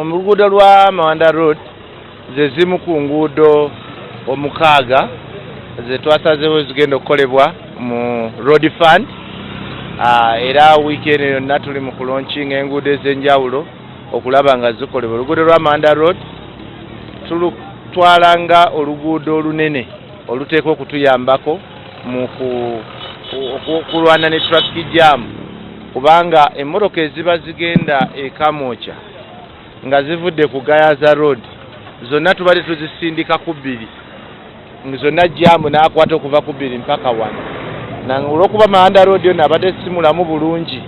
Oluguudo lwa Mawanda Road ze zimu ku nguudo omukaaga ze twasazeewo zigenda okukolebwa mu Road Fund. Era weekend yonna tuli mu kulaunchinga enguudo ez'enjawulo okulaba nga zikolebwa. Oluguudo lwa Mawanda Road tulutwalanga oluguudo olunene oluteekwa okutuyambako mu kulwana ne traffic jam, kubanga emmotoka eziba zigenda e Kamwokya nga zivudde ku Gayaza Road zonna tubadde tuzisindika ku 2 zonna jam n'akwata okuva ku 2 mpaka 1. Olw'okuba Mawanda Road yonna abadde simulamu bulungi,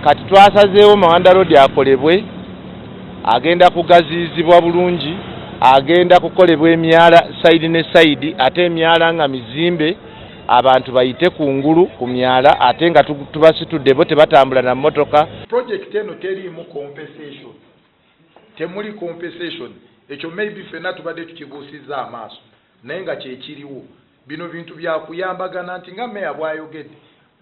kati twasazeewo Mawanda Road akolebwe, agenda kugaziizibwa bulungi, agenda kukolebwa emyala side ne side, ate emyala nga mizimbe abantu bayite kungulu ku myala, ate nga tubasitudde bo tebatambula na mmotoka. Project eno teriimu compensation, temuli compensation. Ekyo maybe ffenna tubadde tukibuusizza amaaso naye nga kyekiriwo. Bino bintu byakuyambagana nti nga meya bw'ayogedde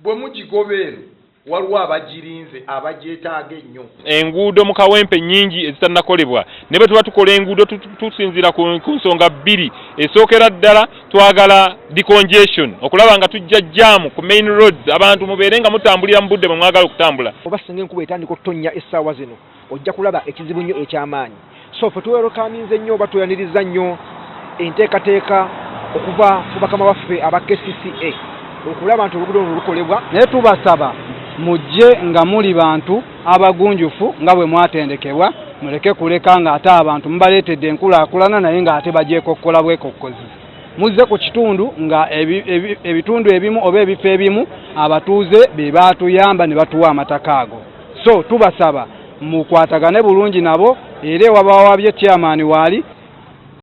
bwe mugigoba eno waliwo abagirinze abagyetaaga ennyo. Enguudo mu Kawempe nnyingi ezitannakolebwa ne bwe tuba tukola enguudo tusinziira ku nsonga 2. Esookera ddala twagala decongestion, okulaba nga tujja jaamu ku main roads, abantu mubeere nga mutambulira mu budde bwe mwagala okutambula. Oba singa enkuba etandika okutonnya essaawa zino ojja kulaba ekizibu nnyo eky'amaanyi. So ffe tuwerokaanize nnyo oba tweyaniriza nnyo enteekateeka okuva ku bakama baffe aba KCCA okulaba nti oluguudo luno lukolebwa. Naye tubasaba mujje nga muli bantu abagunjufu nga bwe mwatendekebwa, muleke kuleka nga ate abantu mubaleetedde enkulaakulana naye nga ate bagyekokkola bwekokkozi. Muzze ku kitundu nga ebitundu ebimu oba ebifo ebimu abatuuze be baatuyamba ne batuwa amataka ago. So tubasaba mukwatagane bulungi nabo, era ewabawabye chairman waali